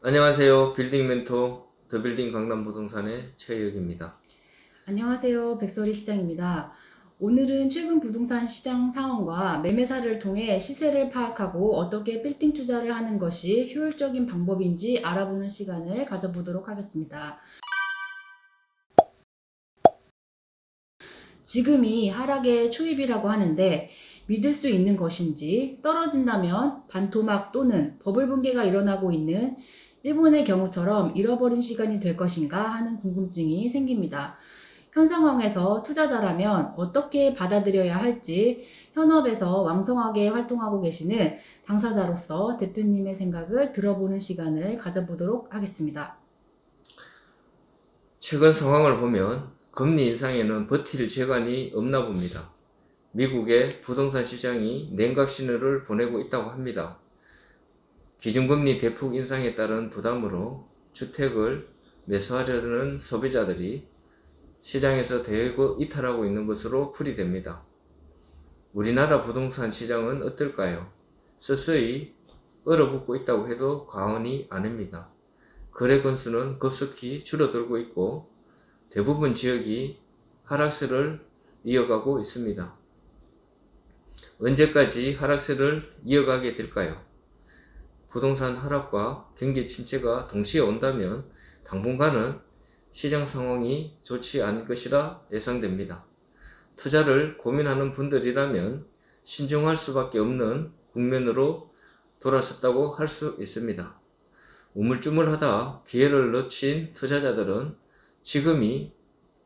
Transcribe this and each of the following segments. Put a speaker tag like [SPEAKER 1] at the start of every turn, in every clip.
[SPEAKER 1] 안녕하세요. 빌딩 멘토 더빌딩 강남부동산의 최혁입니다.
[SPEAKER 2] 안녕하세요. 백설이 시장입니다. 오늘은 최근 부동산 시장 상황과 매매사를 통해 시세를 파악하고 어떻게 빌딩 투자를 하는 것이 효율적인 방법인지 알아보는 시간을 가져보도록 하겠습니다. 지금이 하락의 초입이라고 하는데 믿을 수 있는 것인지, 떨어진다면 반토막 또는 버블 붕괴가 일어나고 있는 일본의 경우처럼 잃어버린 시간이 될 것인가 하는 궁금증이 생깁니다. 현 상황에서 투자자라면 어떻게 받아들여야 할지 현업에서 왕성하게 활동하고 계시는 당사자로서 대표님의 생각을 들어보는 시간을 가져보도록 하겠습니다.
[SPEAKER 1] 최근 상황을 보면 금리 인상에는 버틸 재간이 없나 봅니다. 미국의 부동산 시장이 냉각 신호를 보내고 있다고 합니다. 기준금리 대폭 인상에 따른 부담으로 주택을 매수하려는 소비자들이 시장에서 대거 이탈하고 있는 것으로 풀이됩니다. 우리나라 부동산 시장은 어떨까요? 서서히 얼어붙고 있다고 해도 과언이 아닙니다. 거래 건수는 급속히 줄어들고 있고 대부분 지역이 하락세를 이어가고 있습니다. 언제까지 하락세를 이어가게 될까요? 부동산 하락과 경기 침체가 동시에 온다면 당분간은 시장 상황이 좋지 않을 것이라 예상됩니다. 투자를 고민하는 분들이라면 신중할 수밖에 없는 국면으로 돌아섰다고 할 수 있습니다. 우물쭈물하다 기회를 놓친 투자자들은 지금이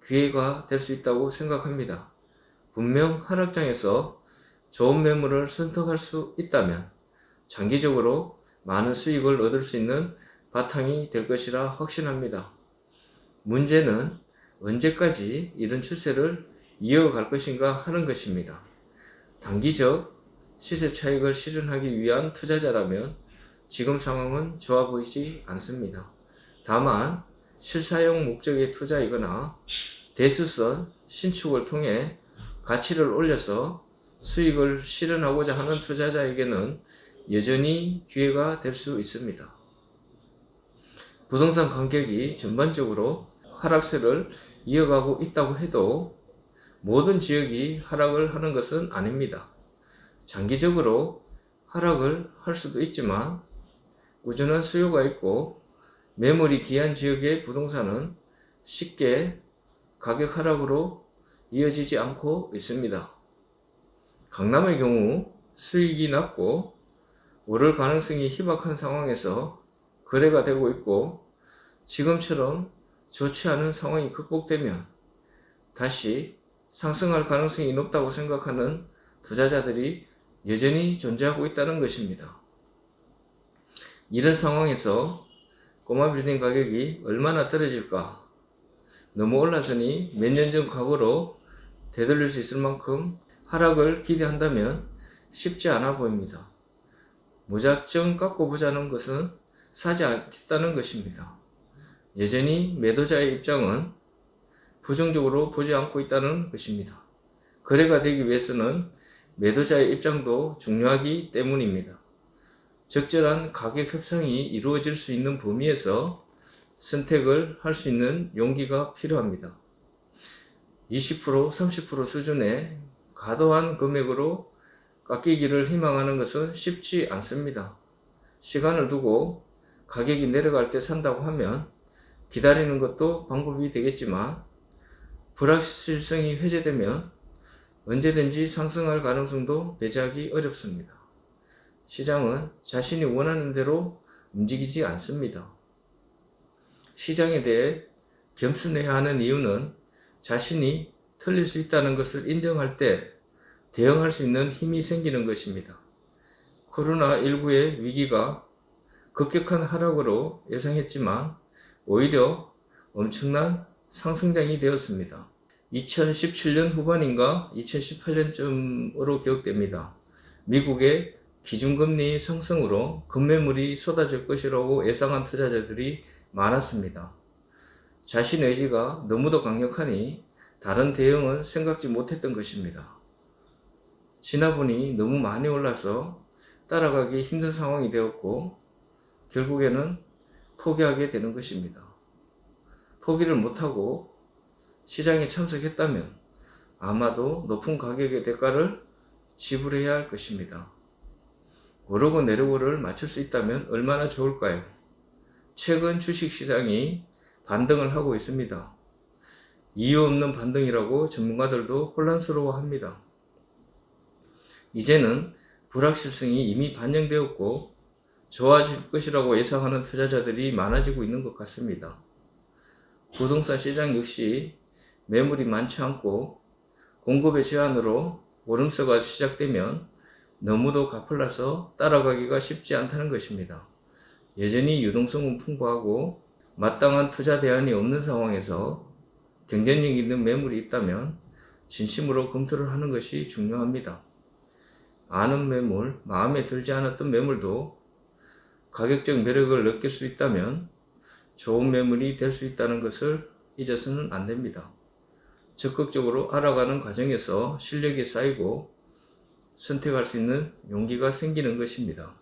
[SPEAKER 1] 기회가 될 수 있다고 생각합니다. 분명 하락장에서 좋은 매물을 선택할 수 있다면 장기적으로 많은 수익을 얻을 수 있는 바탕이 될 것이라 확신합니다. 문제는 언제까지 이런 추세를 이어갈 것인가 하는 것입니다. 단기적 시세 차익을 실현하기 위한 투자자라면 지금 상황은 좋아 보이지 않습니다. 다만 실사용 목적의 투자이거나 대수선 신축을 통해 가치를 올려서 수익을 실현하고자 하는 투자자에게는 여전히 기회가 될 수 있습니다. 부동산 가격이 전반적으로 하락세를 이어가고 있다고 해도 모든 지역이 하락을 하는 것은 아닙니다. 장기적으로 하락을 할 수도 있지만 꾸준한 수요가 있고 매물이 귀한 지역의 부동산은 쉽게 가격 하락으로 이어지지 않고 있습니다. 강남의 경우 수익이 낮고 오를 가능성이 희박한 상황에서 거래가 되고 있고 지금처럼 좋지 않은 상황이 극복되면 다시 상승할 가능성이 높다고 생각하는 투자자들이 여전히 존재하고 있다는 것입니다. 이런 상황에서 꼬마 빌딩 가격이 얼마나 떨어질까? 너무 올라서니 몇 년 전 과거로 되돌릴 수 있을 만큼 하락을 기대한다면 쉽지 않아 보입니다. 무작정 깎고 보자는 것은 사지 않겠다는 것입니다. 여전히 매도자의 입장은 부정적으로 보지 않고 있다는 것입니다. 거래가 되기 위해서는 매도자의 입장도 중요하기 때문입니다. 적절한 가격 협상이 이루어질 수 있는 범위에서 선택을 할 수 있는 용기가 필요합니다. 20%, 30% 수준의 과도한 금액으로 깎이기를 희망하는 것은 쉽지 않습니다. 시간을 두고 가격이 내려갈 때 산다고 하면 기다리는 것도 방법이 되겠지만 불확실성이 회재되면 언제든지 상승할 가능성도 배제하기 어렵습니다. 시장은 자신이 원하는 대로 움직이지 않습니다. 시장에 대해 겸손해야 하는 이유는 자신이 틀릴 수 있다는 것을 인정할 때 대응할 수 있는 힘이 생기는 것입니다. 코로나19의 위기가 급격한 하락으로 예상했지만 오히려 엄청난 상승장이 되었습니다. 2017년 후반인가 2018년쯤으로 기억됩니다. 미국의 기준금리 상승으로 급매물이 쏟아질 것이라고 예상한 투자자들이 많았습니다. 자신의 의지가 너무도 강력하니 다른 대응은 생각지 못했던 것입니다. 지나보니 너무 많이 올라서 따라가기 힘든 상황이 되었고 결국에는 포기하게 되는 것입니다. 포기를 못하고 시장에 참석했다면 아마도 높은 가격의 대가를 지불해야 할 것입니다. 오르고 내리고를 맞출 수 있다면 얼마나 좋을까요? 최근 주식시장이 반등을 하고 있습니다. 이유 없는 반등이라고 전문가들도 혼란스러워합니다. 이제는 불확실성이 이미 반영되었고 좋아질 것이라고 예상하는 투자자들이 많아지고 있는 것 같습니다. 부동산 시장 역시 매물이 많지 않고 공급의 제한으로 오름세가 시작되면 너무도 가팔라서 따라가기가 쉽지 않다는 것입니다. 여전히 유동성은 풍부하고 마땅한 투자 대안이 없는 상황에서 경쟁력 있는 매물이 있다면 진심으로 검토를 하는 것이 중요합니다. 아는 매물, 마음에 들지 않았던 매물도 가격적 매력을 느낄 수 있다면 좋은 매물이 될 수 있다는 것을 잊어서는 안 됩니다. 적극적으로 알아가는 과정에서 실력이 쌓이고 선택할 수 있는 용기가 생기는 것입니다.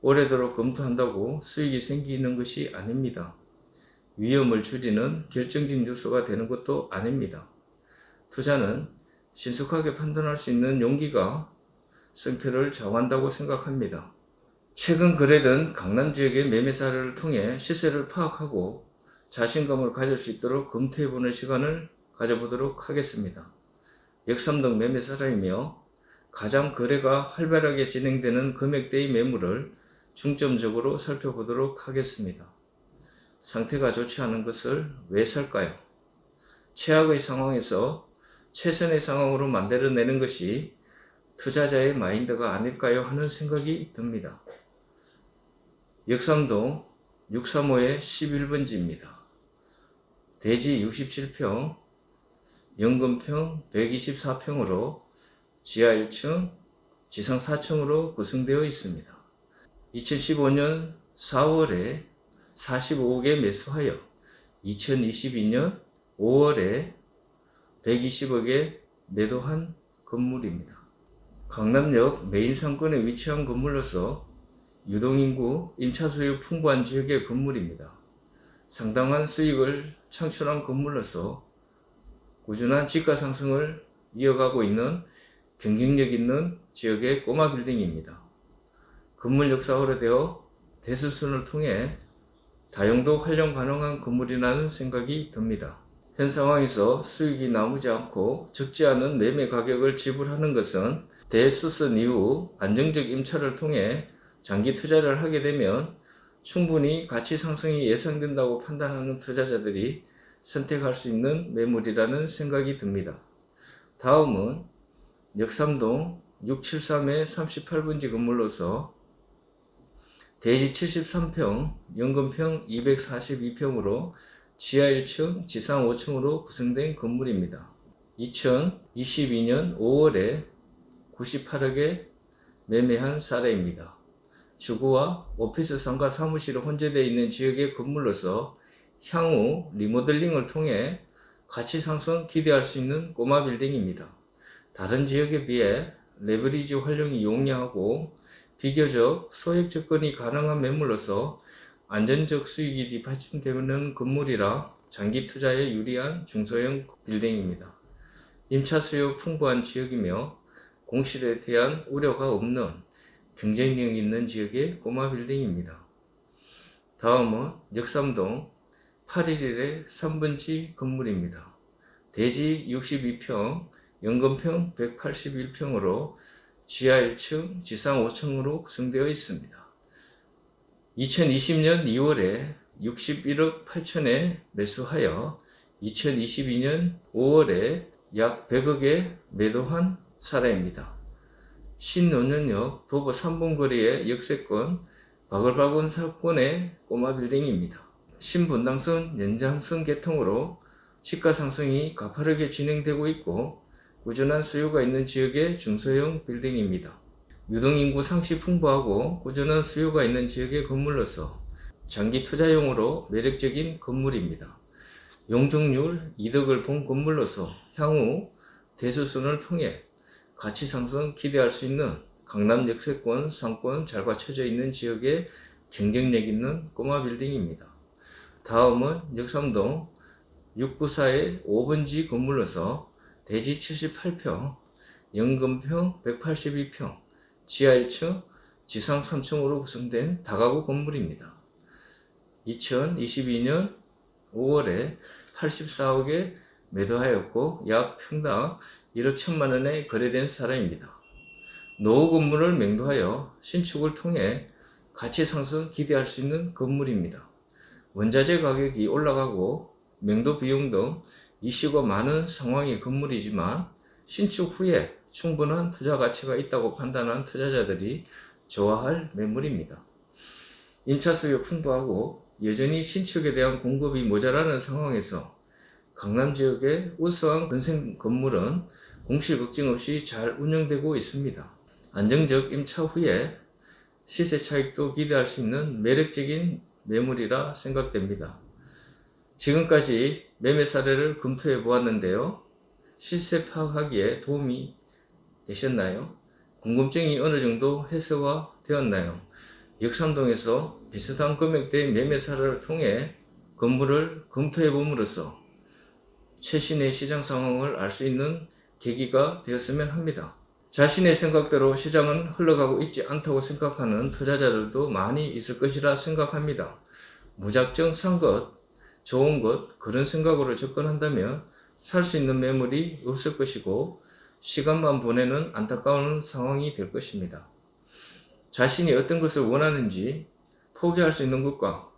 [SPEAKER 1] 오래도록 검토한다고 수익이 생기는 것이 아닙니다. 위험을 줄이는 결정적 요소가 되는 것도 아닙니다. 투자는 신속하게 판단할 수 있는 용기가 성패를 좌우한다고 생각합니다. 최근 거래된 강남 지역의 매매사를 통해 시세를 파악하고 자신감을 가질 수 있도록 검토해보는 시간을 가져보도록 하겠습니다. 역삼동 매매사라이며 가장 거래가 활발하게 진행되는 금액대의 매물을 중점적으로 살펴보도록 하겠습니다. 상태가 좋지 않은 것을 왜 살까요? 최악의 상황에서 최선의 상황으로 만들어내는 것이 투자자의 마인드가 아닐까요? 하는 생각이 듭니다. 역삼동 635의 11번지입니다. 대지 67평, 연금평 124평으로 지하 1층, 지상 4층으로 구성되어 있습니다. 2015년 4월에 45억에 매수하여 2022년 5월에 120억에 매도한 건물입니다. 강남역 메인 상권에 위치한 건물로서 유동인구, 임차 수요 풍부한 지역의 건물입니다. 상당한 수익을 창출한 건물로서 꾸준한 지가 상승을 이어가고 있는 경쟁력 있는 지역의 꼬마 빌딩입니다. 건물 역사 오래되어 대수순을 통해 다용도 활용 가능한 건물이라는 생각이 듭니다. 현 상황에서 수익이 나오지 않고 적지 않은 매매 가격을 지불하는 것은 대수선 이후 안정적 임차를 통해 장기 투자를 하게 되면 충분히 가치 상승이 예상된다고 판단하는 투자자들이 선택할 수 있는 매물이라는 생각이 듭니다. 다음은 역삼동 673의 38번지 건물로서 대지 73평, 연금평 242평으로 지하 1층, 지상 5층으로 구성된 건물입니다. 2022년 5월에 98억에 매매한 사례입니다. 주거와 오피스 상가 사무실이 혼재되어 있는 지역의 건물로서 향후 리모델링을 통해 가치 상승 기대할 수 있는 꼬마 빌딩입니다. 다른 지역에 비해 레버리지 활용이 용이하고 비교적 소액 접근이 가능한 매물로서 안전적 수익이 뒷받침되는 건물이라 장기 투자에 유리한 중소형 빌딩입니다. 임차 수요 풍부한 지역이며 공실에 대한 우려가 없는 경쟁력 있는 지역의 꼬마 빌딩입니다. 다음은 역삼동 811의 3번지 건물입니다. 대지 62평, 연금평 181평으로 지하 1층, 지상 5층으로 구성되어 있습니다. 2020년 2월에 61억 8천에 매수하여 2022년 5월에 약 100억에 매도한 사례입니다. 신논현역 도보 3번 거리의 역세권 바글바글 사건의 꼬마 빌딩입니다. 신분당선 연장선 개통으로 시가 상승이 가파르게 진행되고 있고 꾸준한 수요가 있는 지역의 중소형 빌딩입니다. 유동인구 상시 풍부하고 꾸준한 수요가 있는 지역의 건물로서 장기 투자용으로 매력적인 건물입니다. 용적률 이득을 본 건물로서 향후 대수순을 통해 가치 상승 기대할 수 있는 강남 역세권 상권 잘 갖춰져 있는 지역의 경쟁력 있는 꼬마 빌딩입니다. 다음은 역삼동 694의 5번지 건물로서 대지 78평, 연금평 182평, 지하 1층, 지상 3층으로 구성된 다가구 건물입니다. 2022년 5월에 84억에 매도하였고 약 평당 1억 1천만 원에 거래된 사례입니다. 노후 건물을 매도하여 신축을 통해 가치 상승 기대할 수 있는 건물입니다. 원자재 가격이 올라가고 매도 비용 등 이슈가 많은 상황의 건물이지만 신축 후에 충분한 투자 가치가 있다고 판단한 투자자들이 좋아할 매물입니다. 임차 수요 풍부하고 여전히 신축에 대한 공급이 모자라는 상황에서 강남 지역의 우수한 건설 건물은 공실 걱정 없이 잘 운영되고 있습니다. 안정적 임차 후에 시세 차익도 기대할 수 있는 매력적인 매물이라 생각됩니다. 지금까지 매매 사례를 검토해 보았는데요. 시세 파악하기에 도움이 되셨나요? 궁금증이 어느 정도 해소가 되었나요? 역삼동에서 비슷한 금액대의 매매 사례를 통해 건물을 검토해 봄으로써 최신의 시장 상황을 알 수 있는 계기가 되었으면 합니다. 자신의 생각대로 시장은 흘러가고 있지 않다고 생각하는 투자자들도 많이 있을 것이라 생각합니다. 무작정 산 것, 좋은 것, 그런 생각으로 접근한다면 살 수 있는 매물이 없을 것이고 시간만 보내는 안타까운 상황이 될 것입니다. 자신이 어떤 것을 원하는지 포기할 수 있는 것과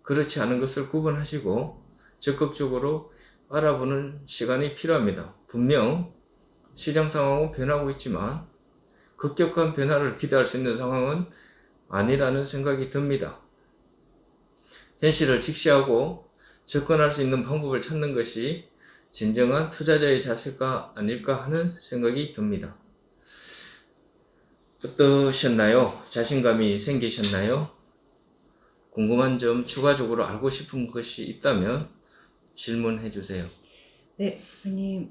[SPEAKER 1] 그렇지 않은 것을 구분하시고 적극적으로 알아보는 시간이 필요합니다. 분명 시장 상황은 변하고 있지만 급격한 변화를 기대할 수 있는 상황은 아니라는 생각이 듭니다. 현실을 직시하고 접근할 수 있는 방법을 찾는 것이 진정한 투자자의 자세가 아닐까 하는 생각이 듭니다. 어떠셨나요? 자신감이 생기셨나요? 궁금한 점, 추가적으로 알고 싶은 것이 있다면 질문해 주세요.
[SPEAKER 2] 네, 대표님,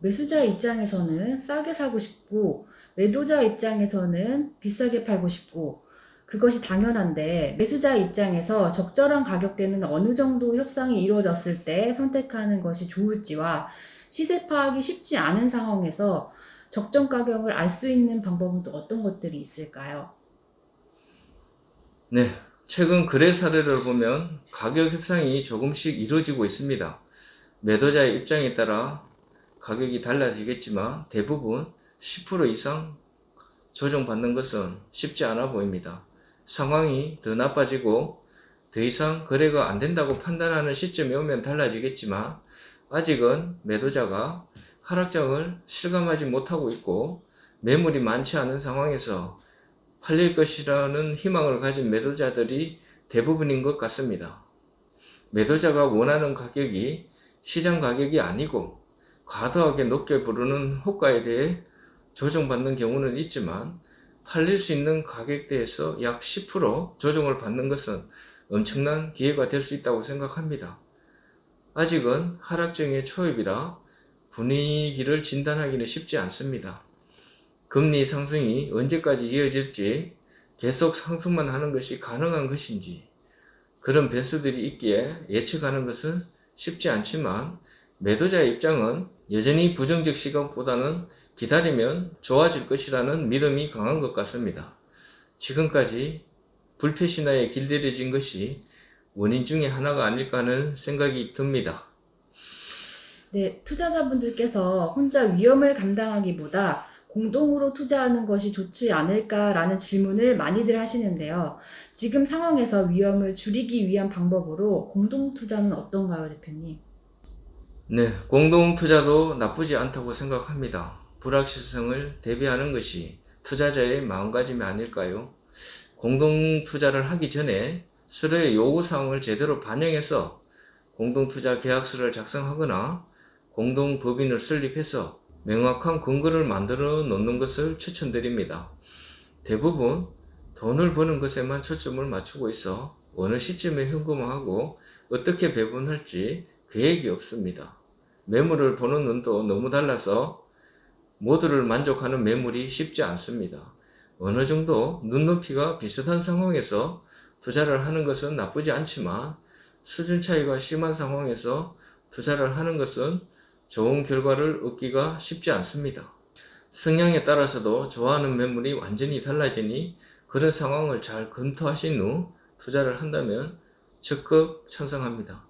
[SPEAKER 2] 매수자 입장에서는 싸게 사고 싶고, 매도자 입장에서는 비싸게 팔고 싶고, 그것이 당연한데, 매수자 입장에서 적절한 가격대는 어느 정도 협상이 이루어졌을 때 선택하는 것이 좋을지와 시세 파악이 쉽지 않은 상황에서 적정 가격을 알 수 있는 방법은 또 어떤 것들이 있을까요?
[SPEAKER 1] 네, 최근 거래 사례를 보면 가격 협상이 조금씩 이루어지고 있습니다. 매도자의 입장에 따라 가격이 달라지겠지만 대부분 10% 이상 조정받는 것은 쉽지 않아 보입니다. 상황이 더 나빠지고 더 이상 거래가 안 된다고 판단하는 시점이 오면 달라지겠지만 아직은 매도자가 하락장을 실감하지 못하고 있고 매물이 많지 않은 상황에서 팔릴 것이라는 희망을 가진 매도자들이 대부분인 것 같습니다. 매도자가 원하는 가격이 시장 가격이 아니고 과도하게 높게 부르는 호가에 대해 조정받는 경우는 있지만 팔릴 수 있는 가격대에서 약 10% 조정을 받는 것은 엄청난 기회가 될 수 있다고 생각합니다. 아직은 하락장의 초입이라 분위기를 진단하기는 쉽지 않습니다. 금리 상승이 언제까지 이어질지 계속 상승만 하는 것이 가능한 것인지 그런 변수들이 있기에 예측하는 것은 쉽지 않지만 매도자의 입장은 여전히 부정적 시각보다는 기다리면 좋아질 것이라는 믿음이 강한 것 같습니다. 지금까지 불패신화에 길들여진 것이 원인 중에 하나가 아닐까 하는 생각이 듭니다.
[SPEAKER 2] 네, 투자자분들께서 혼자 위험을 감당하기보다 공동으로 투자하는 것이 좋지 않을까라는 질문을 많이들 하시는데요. 지금 상황에서 위험을 줄이기 위한 방법으로 공동 투자는 어떤가요, 대표님?
[SPEAKER 1] 네, 공동 투자도 나쁘지 않다고 생각합니다. 불확실성을 대비하는 것이 투자자의 마음가짐이 아닐까요? 공동 투자를 하기 전에 서로의 요구사항을 제대로 반영해서 공동 투자 계약서를 작성하거나 공동 법인을 설립해서 명확한 근거를 만들어 놓는 것을 추천드립니다. 대부분 돈을 버는 것에만 초점을 맞추고 있어 어느 시점에 현금화하고 어떻게 배분할지 계획이 없습니다. 매물을 보는 눈도 너무 달라서 모두를 만족하는 매물이 쉽지 않습니다. 어느 정도 눈높이가 비슷한 상황에서 투자를 하는 것은 나쁘지 않지만 수준 차이가 심한 상황에서 투자를 하는 것은 좋은 결과를 얻기가 쉽지 않습니다. 성향에 따라서도 좋아하는 매물이 완전히 달라지니 그런 상황을 잘 검토하신 후 투자를 한다면 적극 찬성합니다.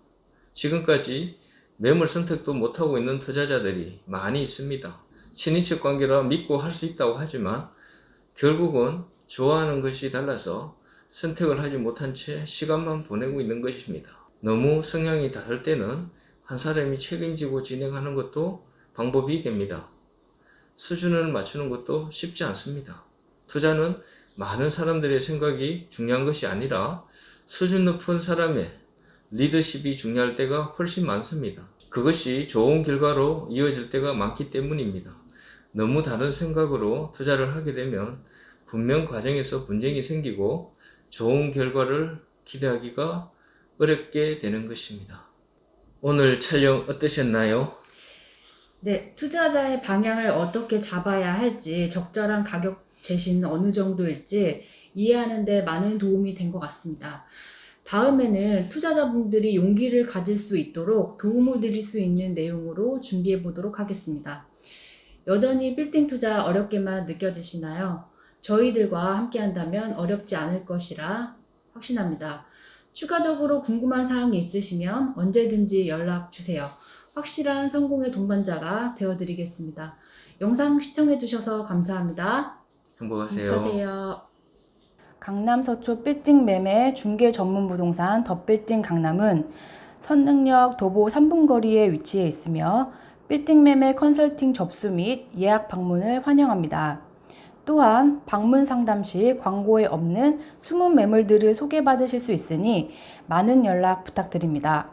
[SPEAKER 1] 지금까지 매물 선택도 못하고 있는 투자자들이 많이 있습니다. 친인척 관계라 믿고 할 수 있다고 하지만 결국은 좋아하는 것이 달라서 선택을 하지 못한 채 시간만 보내고 있는 것입니다. 너무 성향이 다를 때는 한 사람이 책임지고 진행하는 것도 방법이 됩니다. 수준을 맞추는 것도 쉽지 않습니다. 투자는 많은 사람들의 생각이 중요한 것이 아니라 수준 높은 사람의 리더십이 중요할 때가 훨씬 많습니다. 그것이 좋은 결과로 이어질 때가 많기 때문입니다. 너무 다른 생각으로 투자를 하게 되면 분명 과정에서 분쟁이 생기고 좋은 결과를 기대하기가 어렵게 되는 것입니다. 오늘 촬영 어떠셨나요?
[SPEAKER 2] 네, 투자자의 방향을 어떻게 잡아야 할지, 적절한 가격 제시는 어느 정도일지 이해하는 데 많은 도움이 된 것 같습니다. 다음에는 투자자분들이 용기를 가질 수 있도록 도움을 드릴 수 있는 내용으로 준비해 보도록 하겠습니다. 여전히 빌딩 투자 어렵게만 느껴지시나요? 저희들과 함께 한다면 어렵지 않을 것이라 확신합니다. 추가적으로 궁금한 사항이 있으시면 언제든지 연락 주세요. 확실한 성공의 동반자가 되어드리겠습니다. 영상 시청해주셔서 감사합니다.
[SPEAKER 1] 행복하세요.
[SPEAKER 2] 행복하세요. 강남 서초 빌딩 매매 중개 전문 부동산 더 빌딩 강남은 선릉역 도보 3분 거리에 위치해 있으며 빌딩 매매 컨설팅 접수 및 예약 방문을 환영합니다. 또한 방문 상담 시 광고에 없는 숨은 매물들을 소개받으실 수 있으니 많은 연락 부탁드립니다.